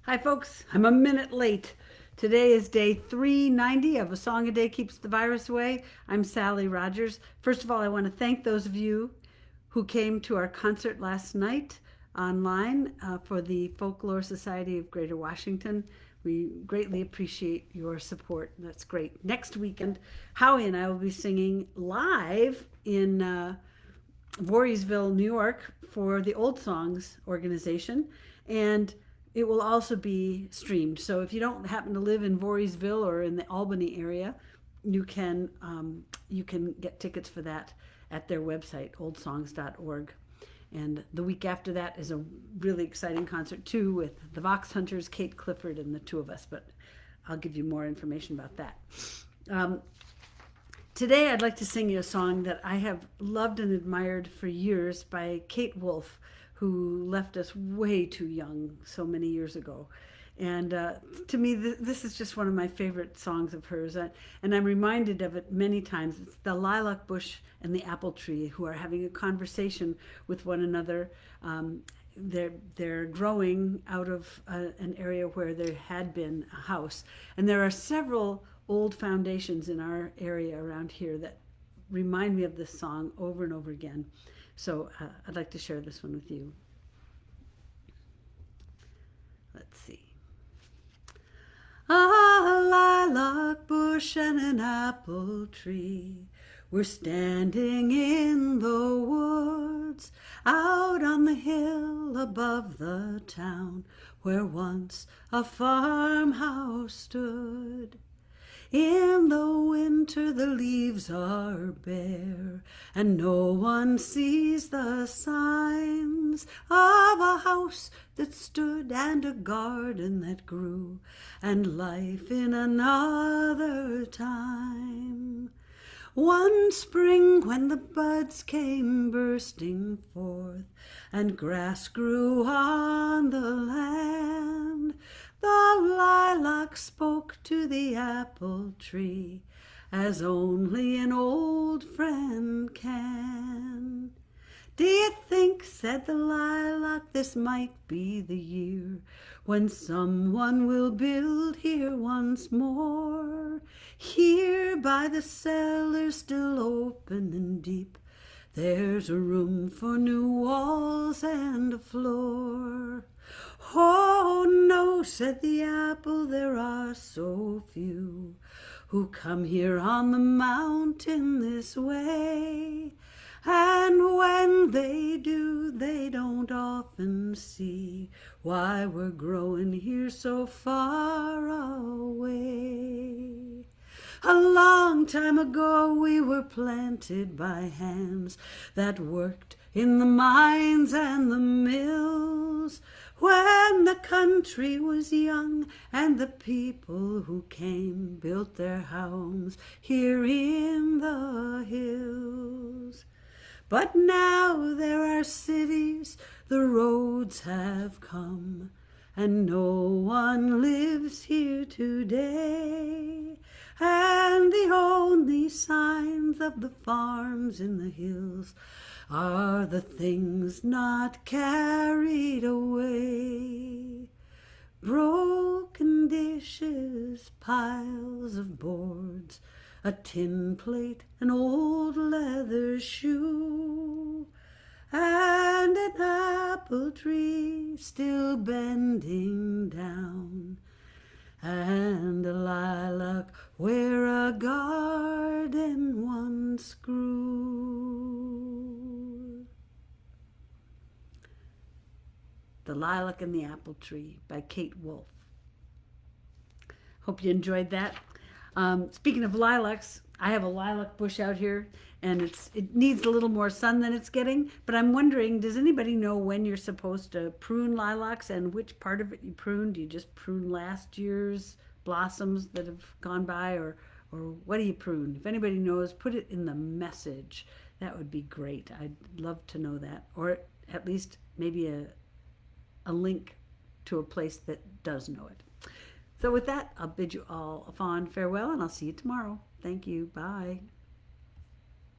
Hi, folks. I'm a minute late. Today is day 390 of A Song a Day Keeps the Virus Away. I'm Sally Rogers. First of all, I want to thank those of you who came to our concert last night online for the Folklore Society of Greater Washington. We greatly appreciate your support. That's great. Next weekend, Howie and I will be singing live in Voorheesville, New York for the Old Songs organization. And it will also be streamed. So if you don't happen to live in Voorheesville or in the Albany area, you can get tickets for that at their website, oldsongs.org. And the week after that is a really exciting concert too with the Vox Hunters, Kate Clifford, and the two of us. But I'll give you more information about that. Today I'd like to sing you a song that I have loved and admired for years by Kate Wolf, who left us way too young so many years ago. And to me, this is just one of my favorite songs of hers. And I'm reminded of it many times. It's the lilac bush and the apple tree who are having a conversation with one another. They're growing out of an area where there had been a house. And there are several old foundations in our area around here that remind me of this song over and over again. So I'd like to share this one with you. Let's see. A lilac bush and an apple tree were standing in the woods out on the hill above the town where once a farmhouse stood. In the winter the leaves are bare, and no one sees the signs of a house that stood and a garden that grew, and life in another time. One spring when the buds came bursting forth, and grass grew on the land, the lilac spoke to the apple tree as only an old friend can. "D'ye think," said the lilac, "this might be the year when someone will build here once more? Here by the cellar still open and deep, there's a room for new walls and a floor." "Oh no," said the apple, "there are so few who come here on the mountain this way, and when they do, they don't often see why we're growing here so far away. A long time ago we were planted by hands that worked in the mines and the mills, when the country was young and the people who came built their homes here in the hills. But now there are cities, the roads have come, and no one lives here today, and the only signs of the farms in the hills are the things not carried away. Broken dishes, piles of boards, a tin plate, an old leather shoe, and an apple tree still bending down, and a lilac where a garden once grew. The Lilac and the Apple Tree by Kate Wolf. Hope you enjoyed that. Speaking of lilacs, I have a lilac bush out here, and it needs a little more sun than it's getting, but I'm wondering, does anybody know when you're supposed to prune lilacs and which part of it you prune? Do you just prune last year's blossoms that have gone by, or what do you prune? If anybody knows, put it in the message. That would be great. I'd love to know that, or at least maybe a link to a place that does know it. So with that, I'll bid you all a fond farewell, and I'll see you tomorrow. Thank you. Bye.